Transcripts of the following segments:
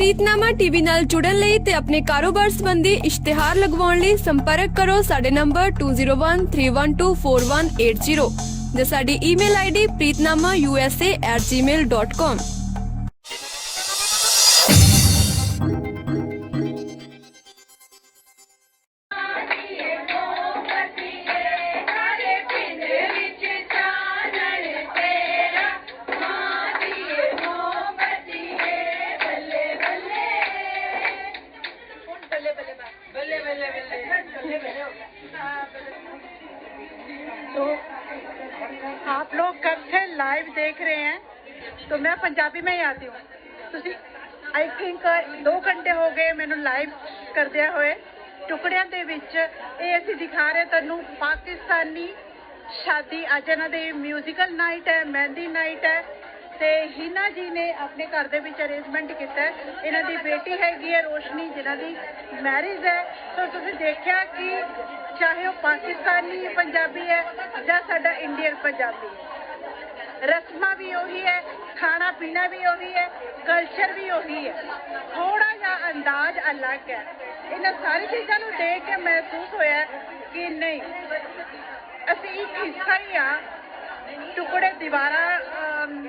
ਪ੍ਰੀਤਨਾਮਾ TV ਨਾਲ ਜੁੜਨ ਲਈ ਤੇ ਆਪਣੇ ਕਾਰੋਬਾਰ ਸੰਬੰਧੀ ਇਸ਼ਤਿਹਾਰ ਲਗਵਾਉਣ ਲਈ ਸੰਪਰਕ ਕਰੋ ਸਾਡੇ ਨੰਬਰ 2013124180 ਜਾਂ ਸਾਡੀ ਈਮੇਲ ਆਈਡੀ preetnamausa@gmail.com। तो आप लोग कब से लाइव देख रहे हैं तो मैं पंजाबी में ही आती हूँ। आई थिंक 2 घंटे हो गए मैंने लाइव करदे हुए टुकड़ियां दे विच ये असीं दिखा रहे तैनूं पाकिस्तानी शादी। अज इन्हां दे म्यूजिकल नाइट है, मेहंदी नाइट है ते हिना जी ने अपने घर दे विच अरेंजमेंट किया है। इन्हां दी बेटी हैगी है रोशनी जिन्हां दी मैरिज है। तो तुसीं देखिया कि चाहे वो पाकिस्तानी पंजाबी है या साडा इंडियन पंजाबी है, रस्मां भी वही है, खाना पीना भी वही है, कल्चर भी वही है, थोड़ा जा अंदाज अलग है। इन सारी चीज़ों को देख के महसूस होया कि नहीं असीं एक हिस्सा ही हाँ। टुकड़े दीवारां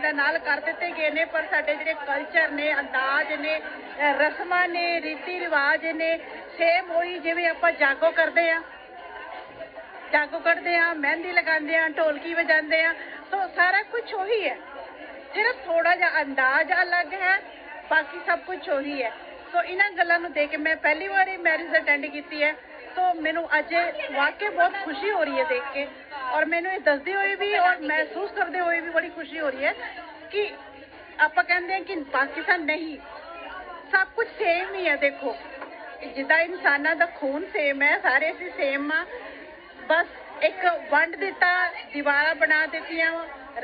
दे नाल कर दिते गए ने पर साडे जिहड़े कल्चर ने, अंदाज ने, रस्मां ने, रीति रिवाज ने सेम वही जिवें आपां जागो करदे आ, जागो करते हैं, मेहंदी लगाते हैं, ढोलकी बजाते हैं, तो सारा कुछ वही है, सिर्फ थोड़ा जा अंदाज अलग है, बाकी सब कुछ वही है। तो इन्हां गल्लां नूं देख के मैं पहली बार मैरिज अटेंड की है तो मैनू अज वाकई बहुत खुशी हो रही है देख के, और मैनू ये दसदे हुए भी और महसूस करते हुए भी बड़ी खुशी हो रही है कि आप कहते हैं कि पाकिस्तान नहीं, सब कुछ सेम ही है। देखो जिदा इंसानों का खून सेम है, सारे असीं सेम हाँ, बस एक वंड दिता, दीवारा बना दित्तियां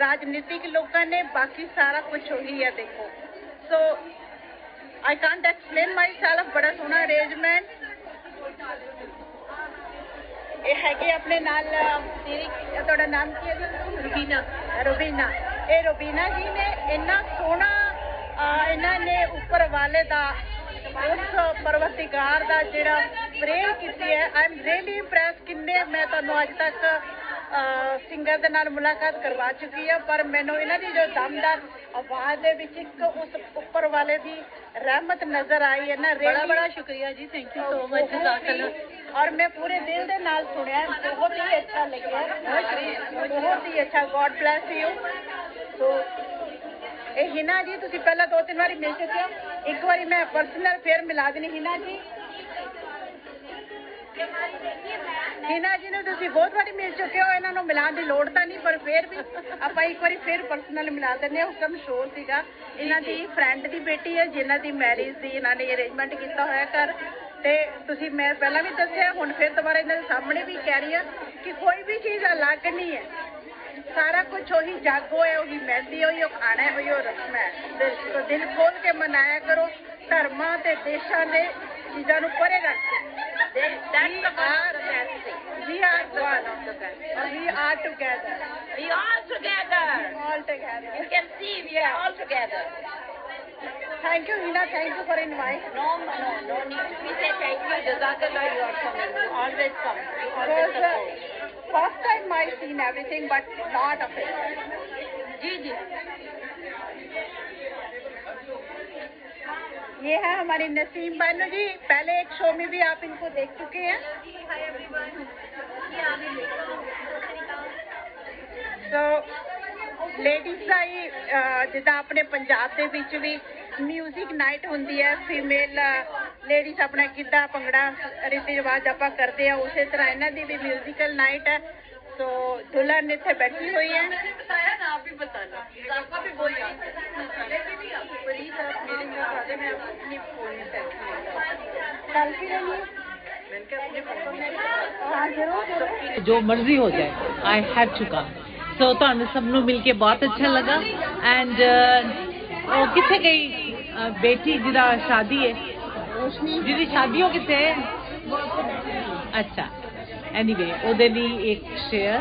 राजनीतिक लोगों ने, बाकी सारा कुछ वही है। देखो so I can't explain myself, बड़ा सोहना अरेंजमेंट। ये हैगे अपने नाल तुहाडा नाम की है? रुबीना। रुबीना, ये रुबीना जी ने इन्ना सोहना इन्हां ने ऊपर वाले दा उस परवरदिगार दा जिहड़ा प्रेयर कीती है। I am really impress. किन्ने मैं तुहानूं अज तक सिंगर दे नाल मुलाकात करवा चुकी है, पर मैनूं इन्हां दी जो दमदार आवाज़ दे विच एक उस ऊपर वाले दी रहमत नजर आई है ना। बड़ा बड़ा शुक्रिया जी, थैंक यू सो मच जज़ाकल्लाह। और मैं पूरे दिल दे नाल सुनिया, बहुत ही अच्छा लगा, बहुत ही अच्छा। God bless you. तो ये हिना जी तुसीं पहला 2-3 बारी मिल चुके हो, एक बारी मैं पर्सनल फिर मिला देनी। हिना जी, हिना जी ने तुसीं बहुत बारी मिल चुके हो, इन्हां नूं मिलाउण दी लोड़ तां नहीं, पर फिर भी आपां एक बारी फिर पर्सनल मिला दिंदे। हुकम शोर सीगा इन्हां दी फ्रेंड दी बेटी है जिन्हां दी मैरिज दी इन्हां ने अरेंजमेंट किया होया घर ते तुसीं मैं पहला भी दस्सिया, हुण फिर दोबारा इन्हां दे सामने भी कह रही है कि कोई भी चीज़ अलग नहीं है, सारा कुछ वही जागो है, वही मेहंदी, वही खाना है, वही रस्म है। तो दिल खोल के मनाया करो, धर्मां ते देशां दे चीज़ां नूं परे रख के। We are one. We are together. We all together. All together. You can see we are all together. Thank you, Hina. Thank you for invite. No need. We say thank you, Jazakallah. You are coming. You always come. You always support. First time I seen everything, but lot of it. जी जी। ये है हमारी नसीम बानो जी, पहले एक show में भी आप इनको देख चुके हैं। तो लेडीज़ का ही जिदा अपने पंजाब के विच भी म्यूजिक नाइट होंदी है, फीमेल लेडीज़ अपना गिद्धा भंगड़ा रीति रिवाज आप करते हैं, उस तरह इन्हां दी भी म्यूजिकल नाइट है। तो दुल्हन इत्थे बैठी हुई है। आप भी बताना, आपका भी बोलिए। जो मर्जी हो जाए, आई हैव टू कम। सो तुहानू सबनू मिलके बहुत अच्छा लगा। एंड वो किथे गई बेटी जिदा शादी है, जिदी शादी हो किथे है? अच्छा, एनीवे ओदे लिए एक शेयर।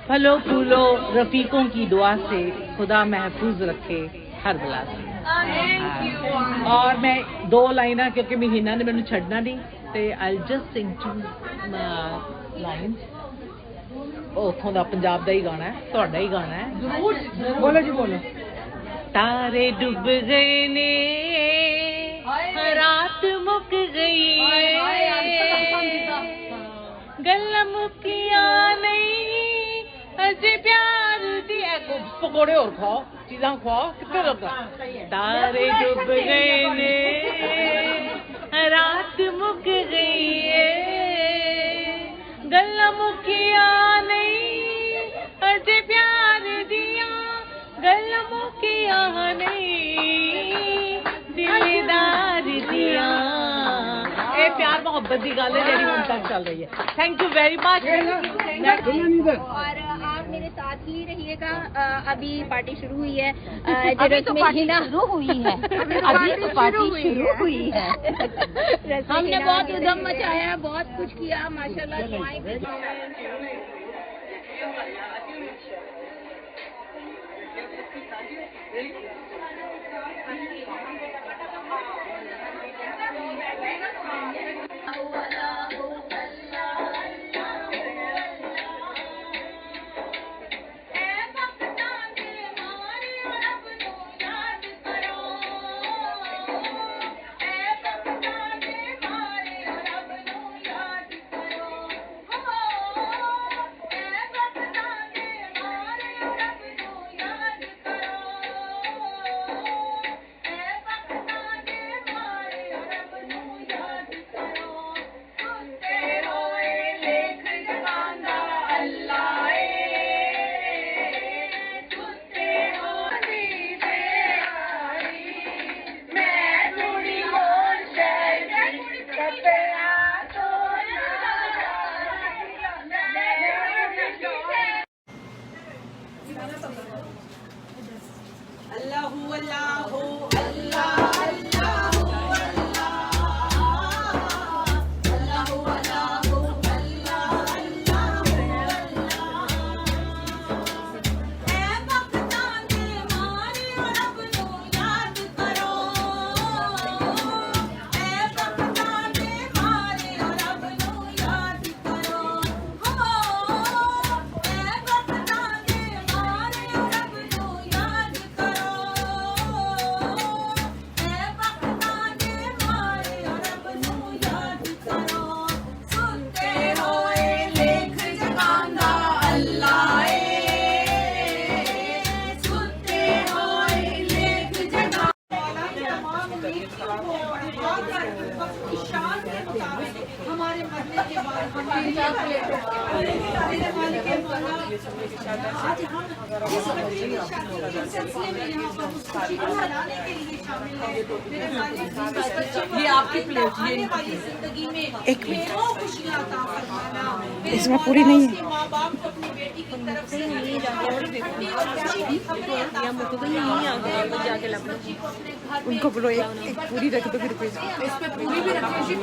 फलो फूलो रफीकों की दुआ से खुदा महफूज रखे हर बला से। और मैं 2 लाइना क्योंकि महीना ने मैंने छड़ना नहीं तो आई जस्ट सिंग 2 लाइन्स उतों का पंजाब का ही गाना है तुहाडा ही गाना है जरूर बोलो जी बोलो तारे डुब गए ने रात मुक गई गल्ला मुकिया नहीं अजे प्यार दी पकौड़े और खाओ चीज़ा खाओ कितने लगा तारे डुब गए ने रात मुक गई गल्ला मुकिया नहीं अजे प्यार दिया गल्ला मुकिया नहीं दिलदार दिया ये प्यार मोहब्बत की गल है जी हम तक चल रही है थैंक यू वेरी मच और आप मेरे साथ ही रहिएगा अभी पार्टी शुरू हुई है अभी तो पार्टी शुरू हुई है अभी तो पार्टी शुरू हुई है हमने बहुत उधम मचाया है बहुत कुछ किया माशाल्लाह ये आपकी प्लेट ये जिंदगी में एक खुशियां अता फरमाना इसमें पूरी नहीं है माँ बाप को अपनी बेटी की तरफ से नहीं उनको बोलो एक पूरी रख दो फिर इसमें पूरी भी रखोगी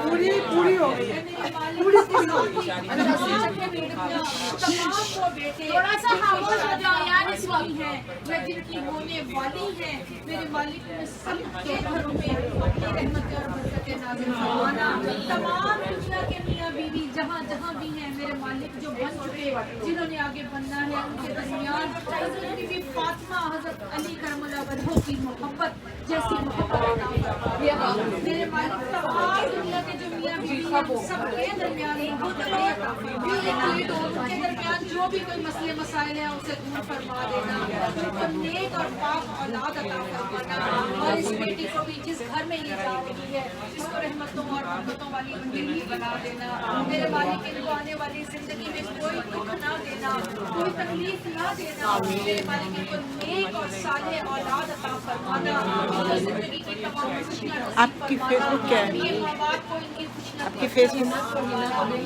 पूरी पूरी हो गई है थोड़ा सा खामोश हो जाओ यार इस वक्त है मैं जिनकी होने वाली है मेरे मालिक ने सबके घरों में अपनी रहमत और बरकतें नाज़िल फरमाना तमाम दुनिया के मियां बीवी जहाँ जहाँ भी हैं मेरे मालिक जो बन चुके जिन्होंने आगे बनना है उनके दरमियान हज़रत बीबी फातिमा हज़रत अली करमुल्लाह वजह की मोहब्बत जैसी मोहब्बत मेरे मालिक तमाम दुनिया के जो मियां बीवी हैं सबके दरमियान उनके दरमियान जो भी कोई मसले मसाइल है उसे दूर फरमा देना उनको नेक और पाक औलाद अता फरमाना और इस बेटी को भी जिस घर में ये जा रही है इसको रहमतों और मोहब्बतों वाली जिंदगी बना देना मेरे मालिक इनको आने वाली जिंदगी में कोई दुख ना देना कोई तकलीफ ना देना मेरे मालिक इनको नेक और साले औलाद अता फरमाना और जिंदगी की तमाम खुशियां आपकी फेसबुक क्या है आपकी फेसबुक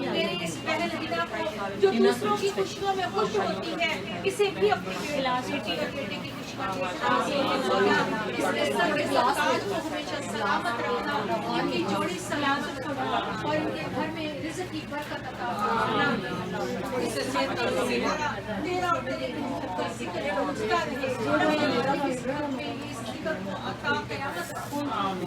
मेरे इस बहन हिना को जो दूसरों की खुशियों में खुश होती है इसे भी अपनी बेटी और बेटे की खुशियां इसने सबके साथ को हमेशा सलामत रखना इनकी जोड़ी सलामत होना और इनके घर में रिज़्क़ की बरकत अता फरमाना इससे मेरा और तेरे का जिक्र पहुंचता रहे। इस घर में इस जिक्र को अता क़यामत तक।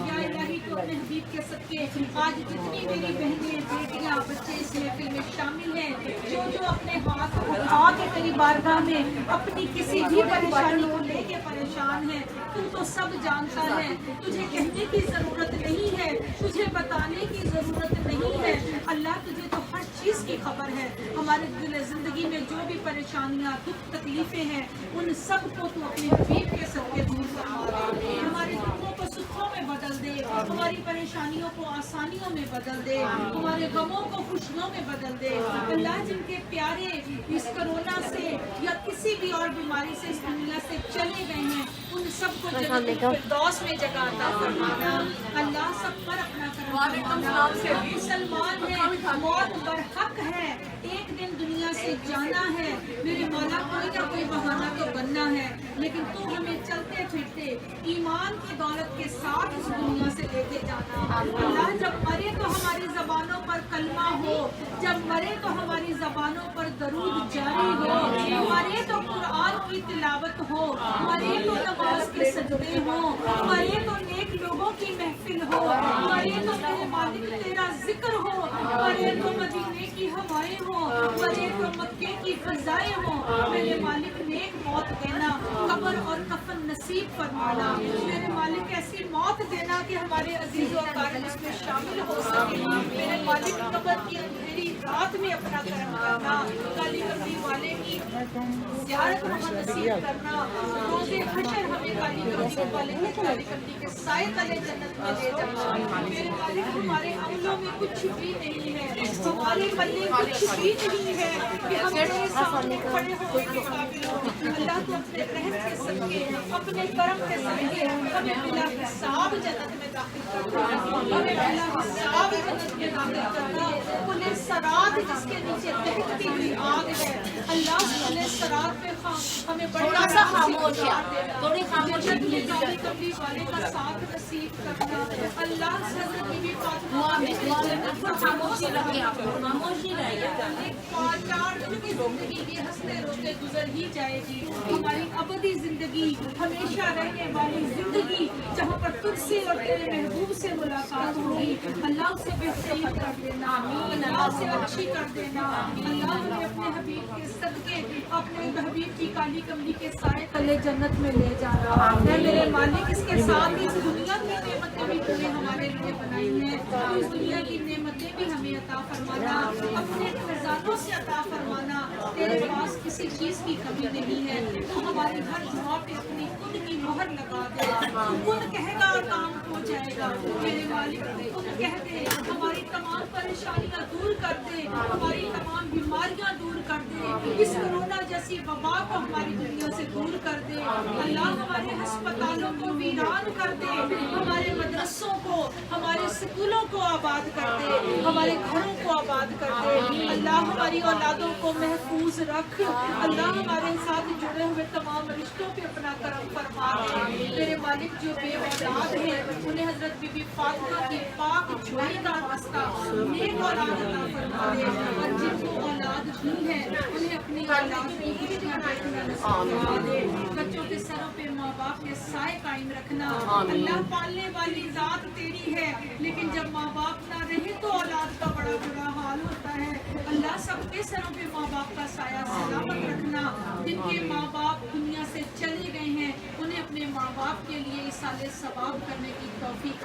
या इलाही तो अपने हबीब के सदके आज जितनी मेरी बहनें बेटियां बच्चे इस महफिल में शामिल हैं, जो अपने हाथ उठा के तेरी बारगाह में अपनी किसी भी परेशानी को लेके परेशान है, तू तो सब जानता है, तुझे कहने की जरूरत नहीं है, तुझे बताने की जरूरत नहीं है। अल्लाह तुझे तो हर चीज की खबर है। हमारे जिंदगी में जो भी परेशानियां दुख तकलीफें हैं उन सब को तू अपने हबीब के सदके दूर फरमा दे। हमारे दुखों को सुखों में बदल दे, हमारी परेशानियों को आसानियों में बदल दे, हमारे गमों को खुशियों में बदल दे। अल्लाह जिनके प्यारे इस कोरोना से या किसी भी और बीमारी से इस दुनिया से चले गए हैं उन सबको फिरदौस में जगह अता फरमाना। अल्लाह सब पर अपना करम फरमाना। मुसलमान है, मौत बरहक है, एक दिन दुनिया से जाना है। मेरे मौला कोई ना कोई बहाना तो बनना है, लेकिन तू हमें चलते फिरते ईमान की दौलत के साथ इस दुनिया से लेके जाना। अल्लाह जब मरे तो हमारी जबानों पर कलमा हो, जब मरे तो हमारी जबानों पर दरूद जारी हो, मरे तो कुरान की तिलावत हो, मरे तो नमाज के सजदे हो, मरे तो नेक लोगों की महफिल हो, मरे तो तेरे मालिक तेरा जिक्र हो, मरे तो मदीने की हवाएं हो, मरे तो मक्के की फजाएं हो। मेरे मालिक नेक मौत देना, कब्र और कफन नसीब फरमाना। मेरे मालिक ऐसी मौत देना कि हमारे अजीजों अकारिब इसमें शामिल हो सके। मेरे मालिक कब्र की अंधेरी रात में अपना करम करना, काली कब्री वाले की ज़ियारत हमें नसीब करना, रोज़े हशर हमें काली कब्री वाले की काली कब्री के साए तले जन्नत में ले जाना। मेरे मालिक हमारे अमलों में कुछ भी नहीं है, हमारे पल्ले कुछ भी नहीं है कि हम तेरे सामने खड़े होने के काबिल हो। अल्लाह तो अपने रहम के सदके, अपने करम के सदके हमें बिला हिसाब जन्नत में दाखिल करना, हमें बिला हिसाब जन्नत में दाखिल करना। पुलिस सरात जिसके नीचे दहकती हुई आग है, अल्लाह पुलिस सरात पे हमें बड़ा सा खामोश थोड़ी खामोशी काली कब्री वाले का साथ नसीब करना। अल्लाह हज़रत बीबी फातिमा खामोशी रखिए, आप खामोशी रहिए। 4 दिन की जिंदगी भी हंसते रोते गुजर ही जाएगी। हमारी अबदी जिंदगी, हमेशा रहने वाली जिंदगी, जहाँ पर तुझसे और तेरे महबूब से मुलाकात होगी, अल्लाह उसे बेहतरीन कर देना, अल्लाह से अच्छी कर देना। अल्लाह हमें अपने हबीब के सदके अपने हबीब की काली कमली के साए तले जन्नत में ले जाना है। मेरे मालिक इसके साथ इस दुनिया की नेमतें भी तूने हमारे लिए बनाई हैं, तो इस दुनिया की नेमतें भी हमें अता फरमाना, अपने खजानों से अता फरमाना। तेरे पास किसी चीज की कमी नहीं है, तो हमारी हर दुआ पे अपनी खुद की मोहर लगा दे। खुद कहेगा और काम हो जाएगा। मेरे मालिक खुद कह दे, हमारी तमाम परेशानियां दूर कर दे, हमारी तमाम बीमारियां दूर कर दे, इस कोरोना जैसी वबा को हमारी दुनिया से दूर कर दे। अल्लाह हमारे अस्पतालों को वीरान कर दे, हमारे मदरसों को, हमारे स्कूलों को आबाद कर दे, हमारे घरों को आबाद कर दे। अल्लाह हमारी औलादों को महफूज रख। अल्लाह हमारे साथ जुड़े हुए तमाम रिश्तों पे अपना करम फरमा दे। मेरे मालिक जो बेऔलाद हैं उन्हें हजरत बीबी फातिमा की पाक झोली का वास्ता नेक औलाद अता फरमा दे, और जिनको औलाद भी है उन्हें अपनी औलाद की खुशियां देखना नसीब फरमा दे। बच्चों के सरों पे माँ बाप के साए कायम रखना। अल्लाह पालने वाली जात तेरी है, लेकिन जब माँ बाप ना रहे तो औलाद का बड़ा बुरा हाल होता है। अल्लाह सबके सरों पे माँ बाप का साया सलामत रखना। जिनके माँ बाप दुनिया से चले गए हैं उन्हें अपने माँ बाप के लिए इसाले सवाब करने की तौफीक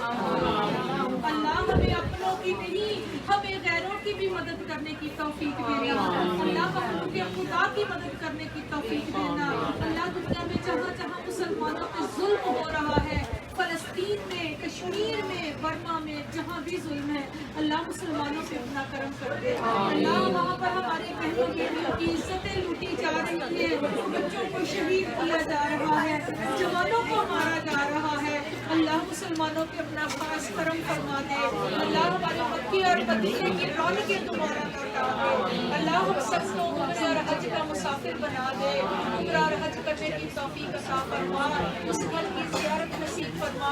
अल्लाह हमें अपनों की नहीं, हमें गैरों की भी मदद करने की तौफीक देना। अल्लाह हम के खुदा की मदद करने की तौफीक देना। अल्लाह दुनिया में जहाँ जहाँ मुसलमानों पे जुल्म हो रहा है, फलस्तीन में, कश्मीर में, बर्मा में, जहाँ भी जुल्म है, अल्लाह मुसलमानों पे अपना करम कर दे। अल्लाह वहाँ पर हमारे बहनों बेटियों की इज्जतें लूटी जा रही है, बच्चों को शहीद किया जा रहा है, जवानों को मारा जा रहा है। अल्लाह मुसलमानों पे अपना खास करम फरमा दे। अल्लाह हमारे मक्के और मदीने की रौनकें दोबारा लौटा दे। अल्लाह हम सबको उम्रा और हज का मुसाफिर बना दे। उम्रा और हज करने की तौफीक अता फरमा, उस घर की ज़ियारत नसीब फरमा,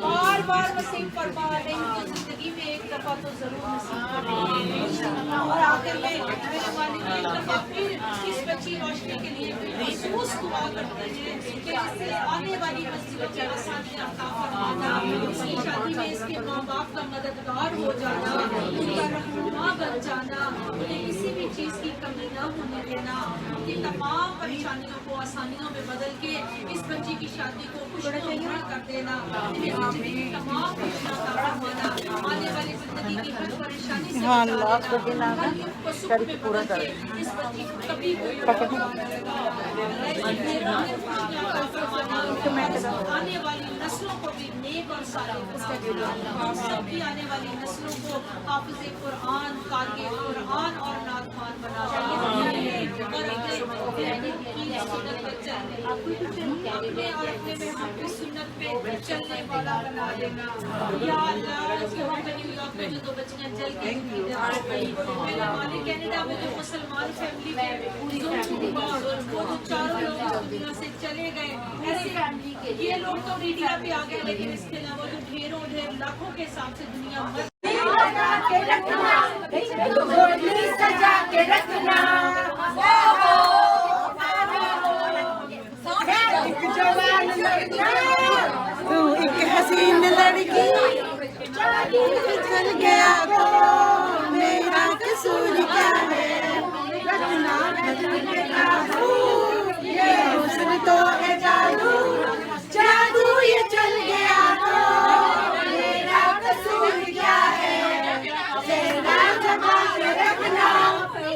बार बार नसीब फरमा, नहीं तो जिंदगी में एक दफा तो जरूर नसीब फरमा। और आखिर में मेरे वालिद एक दफा फिर इस बच्ची रोशनी के लिए महसूस दुआ करते हैं कि इससे आने वाली मस्जिद में आसानियां अता फरमाना, इसकी शादी में इसके माँ बाप का मददगार हो जाना, उनका रहनुमा बन जाना, उन्हें किसी भी चीज की कमी न होने देना, उनकी तमाम परेशानियों को आसानियों में बदल के इस बच्ची की शादी को खुशनुमा कर देना, इन्हें जिंदगी की तमाम खुशियां अता फरमाना, आने वाली जिंदगी की हर परेशानी से बचा देना, हर युग को सुख में बदल के इस बच्ची को कभी कोई आने वाली नस्लों को भी नेक और सालिह हम सब की आने वाली नस्लों को हाफिज़े कुरान, क़ारिए कुरान और नाज़मान बना अपने और अपने महबूब की सुन्नत पे चलने वाला बना देना। या अल्लाह, न्यूयॉर्क में जो 2 बच्चियां जल के मेरे मालिक कनाडा में जो मुसलमान फैमिली में वो तो चारों लोग इस दुनिया से चले गए, ऐसे ये लोग तो मीडिया पे आ गए, लेकिन इसके अलावा जो ढेरों ढेर लाखों के हिसाब से दुनिया मर सजा के रखना, एक हसीन लड़की चल गया तो मेरा कसूर क्या है, रखना ये हुस्न तो है जादू, जादू ये चल गया तो मेरा कसूर क्या है, तेरा जमा के रखना,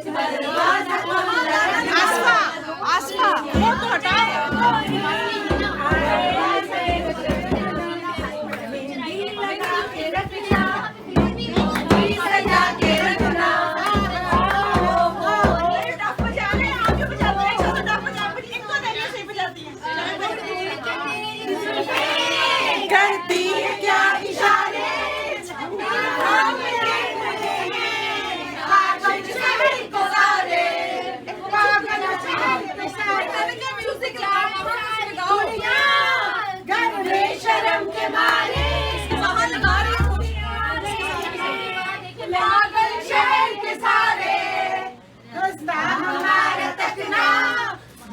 दरवाजा खुला रखना। आसमा वो तो हटाओ,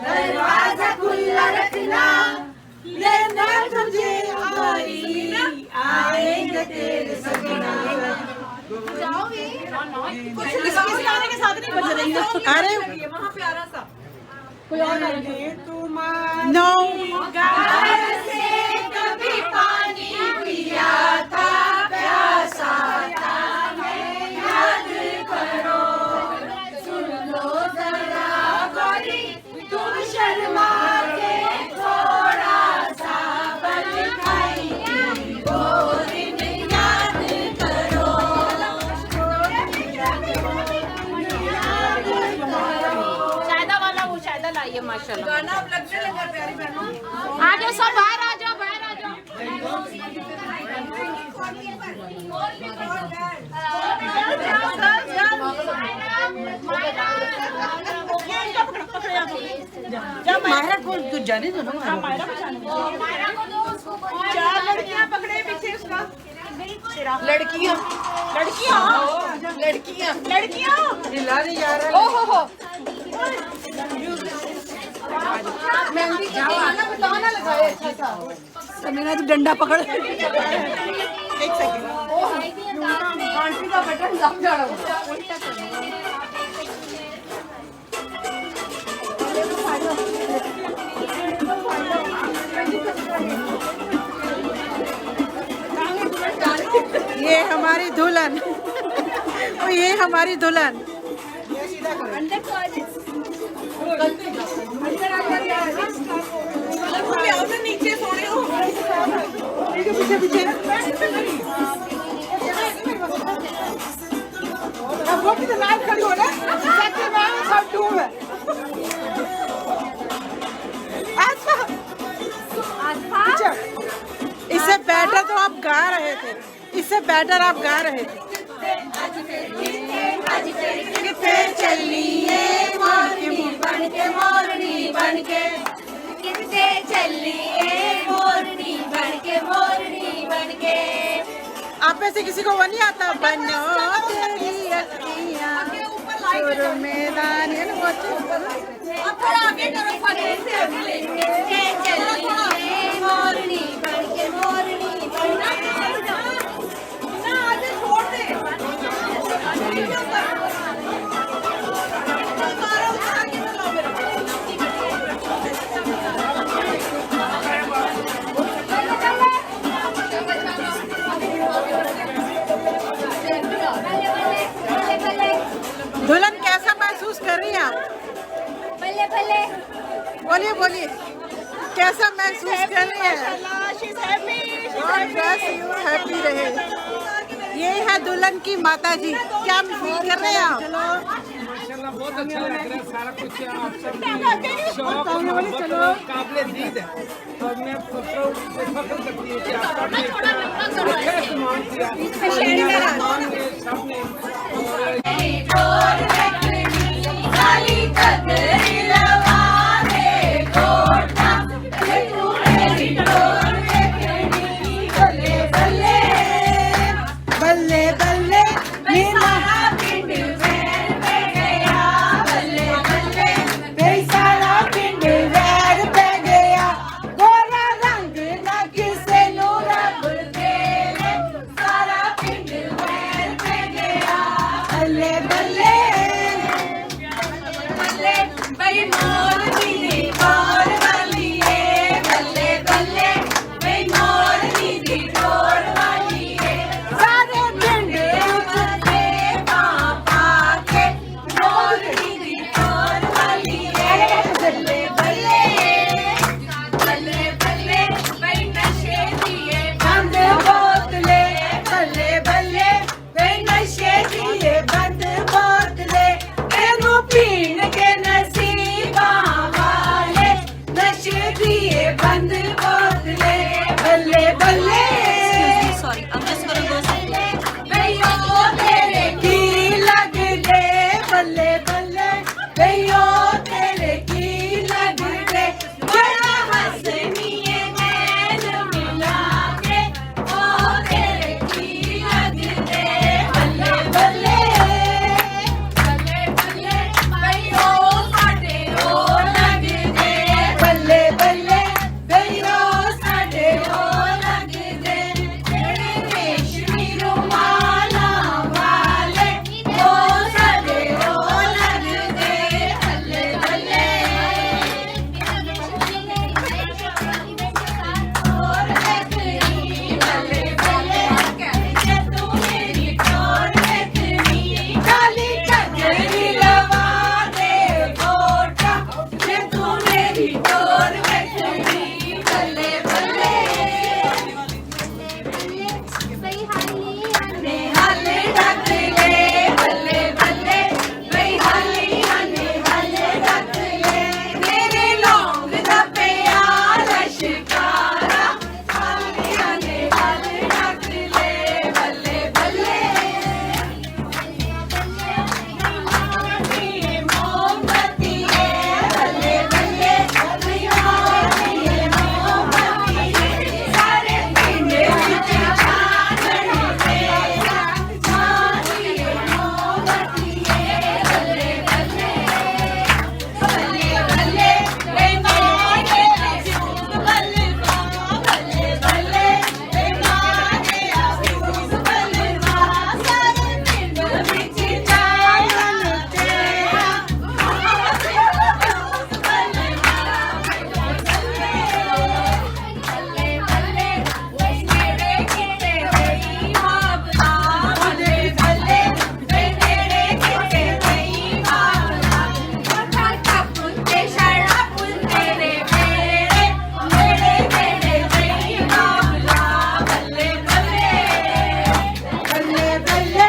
दरवाजा खुला रखना, लेना तुझे आएंगे तेरे सजना। कुछ इस गाने के साथ नहीं बज रही है। अरे वहाँ प्यारा सा कोई और नो से कभी पानी पिया था, प्यासा था मैं याद करो, सुन लो जरा गोरी तुम शर्मा के थोड़ा सा बल खाई वो दिन याद करो, शायदा वाला वो शायदा लाइए माशाल्लाह। गाना अब लगने लगा प्यारी बहनों। आ जाओ सब बाहर आ जाओ, बाहर आ जाओ। मायरा को तू जाने दो ना, मायरा को चार लड़कियां पकड़े पीछे उसका, लड़कियां लड़कियां लड़कियां लड़कियां हिला नहीं जा रहा। ओहो मेहंदी का बताओ ना लगाए अच्छा सा, मेरा तो डंडा पकड़। एक सेकंड, आंटी का बटन दब जा रहा है। ये हमारी दुल्हन, ये हमारी दुल्हन। नीचे सोने हो पीछे पीछे खड़ी हो रहा है। इससे बेटर तो आप गा रहे थे, इससे बेटर आप गा रहे थे। कितने चलिए मोरनी बनके में से किसी को वो नहीं आता, बनो तेरी अखियां सुर मैदान, ये ना बहुत थोड़ा आगे करो, फटे से अगले मोरनी बन के मोरनी ना आगे छोड़ दे। दुल्हन कैसा महसूस कर रही हैं आप? बल्ले बल्ले बोलिए बोलिए, कैसा महसूस कर रही हैं? God bless you, हैप्पी रहे। ये है दुल्हन की माता जी, क्या फील कर रहे हैं आप? माशाल्लाह बहुत अच्छा लग रहा है, सारा कुछ आप सबकी शौक और मोहब्बत काबिले दीद है, और मैं फख्र करती हूँ कि आपका अच्छा इस्तेमाल किया सबने। बल्ले बल्ले मेरा सारा पिंड वैर पे गया, गोरा रंग न किसे नु रब दे, सारा पिंड वैर पे गया। बल्ले बल्ले बल्ले भाई मोर दीदी मोर वाली है, बल्ले बल्ले भाई मोर दीदी मोर वाली है, सारे पिंड बल्ले पापा के मोर दीदी मोर वाली है, बल्ले बल्ले बल्ले बल्ले भाई नशे दिए बंद बोतले, बल्ले बल्ले वे नशे दिए बंद बोतले, तेनू पीन के नसीबा वाले, नशे दिए बंद बोतले। बल्ले बल्ले भैया तेरे की लग गए, बल्ले बल्ले भैया तेरे की लग गए, बड़ा हंसनिए नैन मिला के ओ तेरे की लग दे, बल्ले बल्ले बल्ले बल्ले भैया साडे ओ लग दे, बल्ले बल्ले भैया साडे ओ लग दे, तेरे रेशमी रुमाला वाले ओ साडे ओ लग दे, बल्ले बल्ले और देखनी बल्ले बल्ले कहते तू मेरी और देखनी काली कजरी लवा दे गोटा, ये तू मेरी और देखनी बल्ले बल्ले ने हाले ढक ले, बल्ले बल्ले भाई हाले आने हाले ढक ले, मेरे लौंग दा प्यार शिकारा, हाले आने हाले ढक ले, बल्ले बल्ले मोमबत्ती है, बल्ले बल्ले मोमबत्ती है, सारे पिंड विच चानण तेरा, मोमबत्ती है, बल्ले बल्ले बल्ले बल्ले वे माने अफसूस बल्लवा, बल्ले बल्ले वे माने अफसूस बल्लवा, सारे पिंड विच चानण तेरा, अफसूस बल्लवा, बल्ले बल्ले वे मेरे किते गई भावना, बल्ले बल्ले वे मेरे किते गई भावना, ठा पुंते शरा पुंते रे मेरे मेरे मेरे गई भावना, बल्ले बल्ले बल्ले बल्ले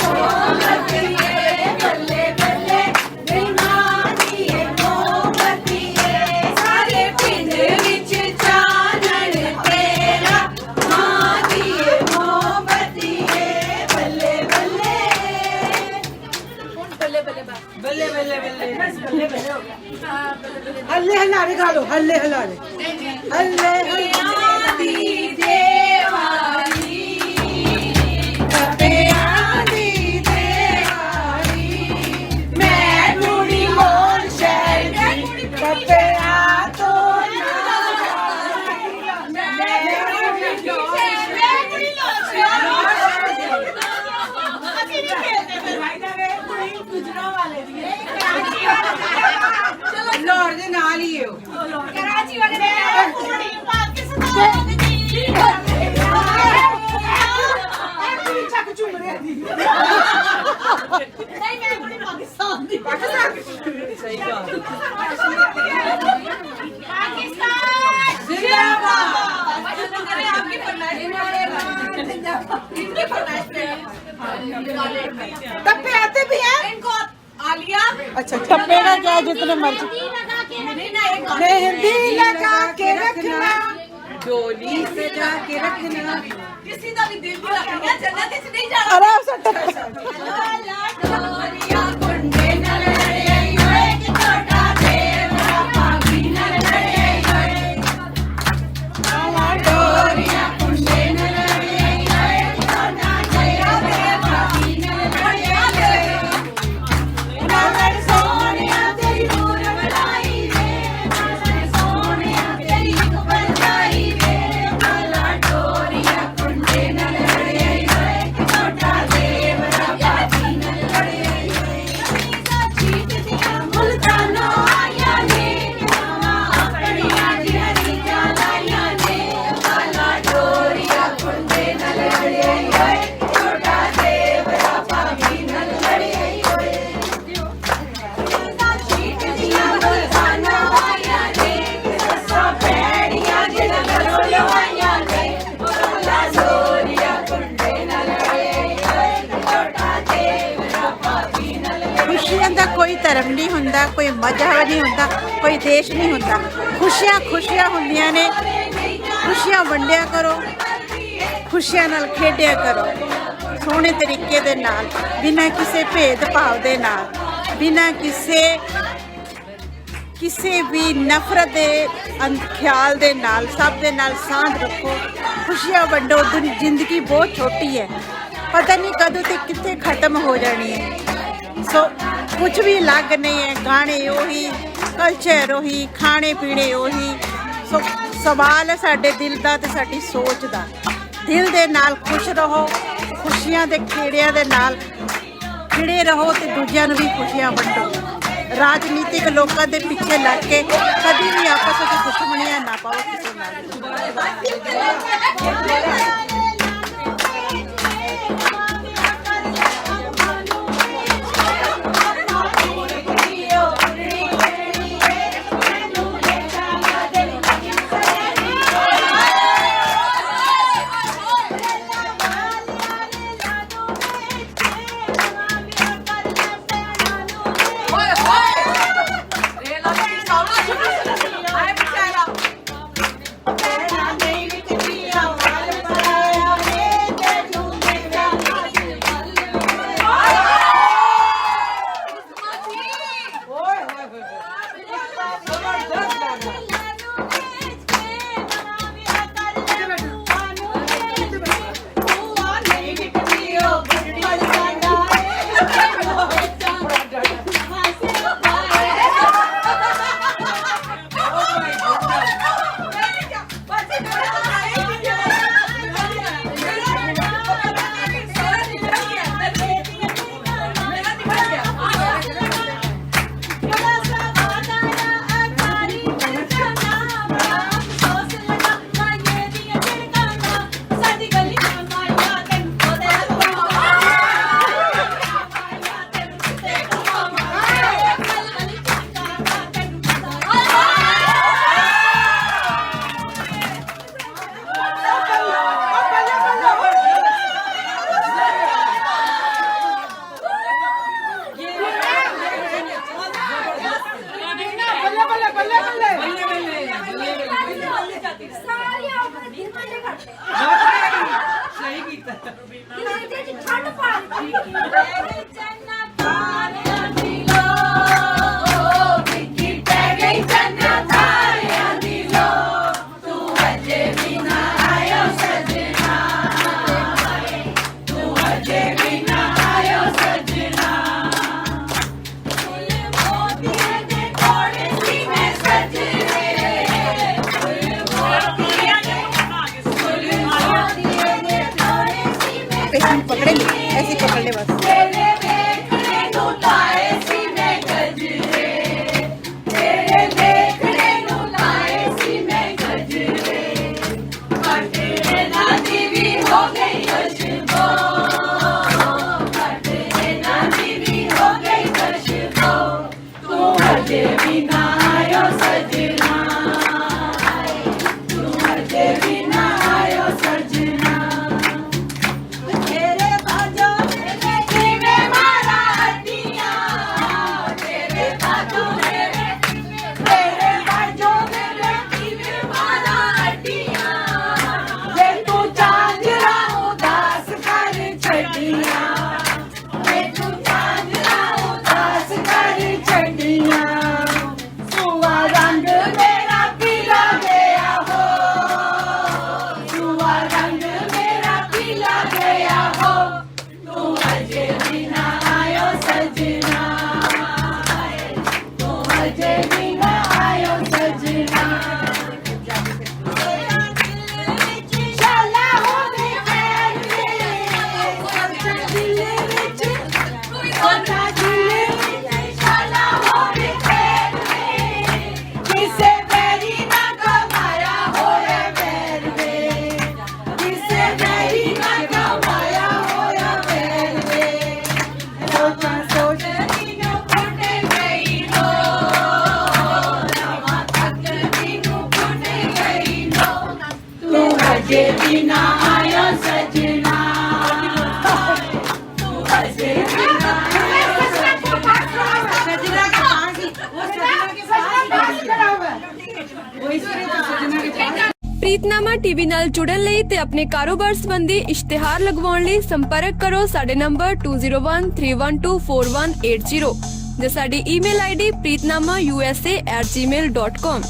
मोमबत्ती है, बल्ले बल्ले बेईमानी है मोमबत्ती है, सारे पिंड विच चानण तेरा, मां दी मोमबत्ती है, बल्ले बल्ले बल्ले बल्ले बल्ले हल्ले हल्लारे गा लो, हल्ले हल्लारे, हल्ले हल्लारे। दी देवानी ਦੇ ਨਾਲ ਹੀ ਹੈ ਉਹ कराची वाले ने पूरी पाकिस्तान दी ਚੱਕ ਚੁੰਮ ਰਿਹਾ ਦੀ नहीं मैं पूरी पाकिस्तान दी पाकिस्तान जिंदाबाद आपकी फरमाइश इनकी फरमाइश पे टप्पे आते भी हैं इनको आलिया अच्छा टप्पे का क्या जितने मर्जी मेहंदी लगा के रखना डोली सजा के रखना किसी का भी दिल भी रखना जन्नत इस नहीं जाना अरे उसे टप्पे डोरिया कुंडे नल लड़े होए कि छोटा देवरा पागी नल लड़े होए डोरिया कुंडे नल लड़े होए कि छोटा देवरा पागी नल लड़े होए सोनिया तेरी नूर बनाई रे सोनिया तेरी एक बनाई रे भला डोरिया कुंडे नल लड़े होए कि छोटा देवरा पागी नल लड़े होए जीत दिया मुल्ताना आया ने अपनिया जिहरी जालाया ने भला डोरिया कुंडे नल लड़े होए कि छोटा देवरा पागी नल लड़े होए जीत दिया मुल्ताना आया ने ससा पैड़ियां जिहड़ा घरों लवाया ने भला डोरिया कुंडे नल लड़े होए कि छोटा देवरा पागी नल खुशियां ਦਾ ਕੋਈ ਧਰਮ ਨਹੀਂ ਹੁੰਦਾ ਕੋਈ ਮਜ਼ਹਬ ਨਹੀਂ ਹੁੰਦਾ ਕੋਈ ਦੇਸ਼ ਨਹੀਂ ਹੁੰਦਾ ਖੁਸ਼ੀਆਂ ਖੁਸ਼ੀਆਂ ਹੁੰਦੀਆਂ ਨੇ ਖੁਸ਼ੀਆਂ ਵੰਡਿਆ ਕਰੋ ਖੁਸ਼ੀਆਂ ਨਾਲ ਖੇਡਿਆ ਕਰੋ ਸੋਹਣੇ ਤਰੀਕੇ ਦੇ ਨਾਲ ਬਿਨਾਂ ਕਿਸੇ ਭੇਦ ਭਾਵ ਦੇ ਨਾਲ ਬਿਨਾਂ ਕਿਸੇ ਵੀ ਨਫ਼ਰਤ ਦੇ ਖਿਆਲ ਦੇ ਨਾਲ ਸਭ ਦੇ ਨਾਲ ਸਾਂਝ ਰੱਖੋ ਖੁਸ਼ੀਆਂ ਵੰਡੋ ਜ਼ਿੰਦਗੀ ਬਹੁਤ ਛੋਟੀ ਹੈ ਪਤਾ ਨਹੀਂ ਕਦੋਂ ਤੇ ਕਿੱਥੇ ਖਤਮ ਹੋ ਜਾਣੀ ਹੈ ਸੋ ਕੁਝ ਵੀ ਲੱਗ ਨਹੀਂ ਹੈ ਗਾਣੇ ਉਹੀ ਕਲਚਰ ਉਹੀ ਖਾਣੇ ਪੀਣੇ ਉਹੀ ਸੋ ਸਵਾਲ ਹੈ ਸਾਡੇ ਦਿਲ ਦਾ ਤੇ ਸਾਡੀ ਸੋਚ ਦਾ ਦਿਲ ਦੇ ਨਾਲ ਖੁਸ਼ ਰਹੋ ਖੁਸ਼ੀਆਂ ਦੇ ਖੇੜਿਆਂ ਦੇ ਨਾਲ ਖਿੜੇ ਰਹੋ ਤੇ ਦੂਜਿਆਂ ਨੂੰ ਵੀ ਖੁਸ਼ੀਆਂ ਵੰਡੋ ਰਾਜਨੀਤਿਕ ਲੋਕਾਂ ਦੇ ਪਿੱਛੇ ਲੱਗ ਕੇ ਕਦੀ ਵੀ ਆਪਸ ਵਿੱਚ ਦੁਸ਼ਮਣੀਆਂ ਨਾ ਪਾਓ ਕਿਸੇ ਨਾਲ पकड़ेंगे ऐसे पकड़ ले बस। तेरे देखने को ताए सीने गजरे, तेरे अजे बिना आयो सजना तू अजे बिना आयो सजना का पास ही वो सजना के पास खड़ा हुआ है वो इसलिए तो सजना के पास। ਪ੍ਰੀਤਨਾਮਾ ਟੀਵੀ ਨਾਲ ਜੁੜਨ ਲਈ ਤੇ ਆਪਣੇ ਕਾਰੋਬਾਰ ਸੰਬੰਧੀ ਇਸ਼ਤਿਹਾਰ ਲਗਵਾਉਣ ਲਈ ਸੰਪਰਕ ਕਰੋ ਸਾਡੇ ਨੰਬਰ 2013124180 ਜਾਂ ਸਾਡੀ ਈਮੇਲ ਆਈਡੀ preetnamausa@gmail.com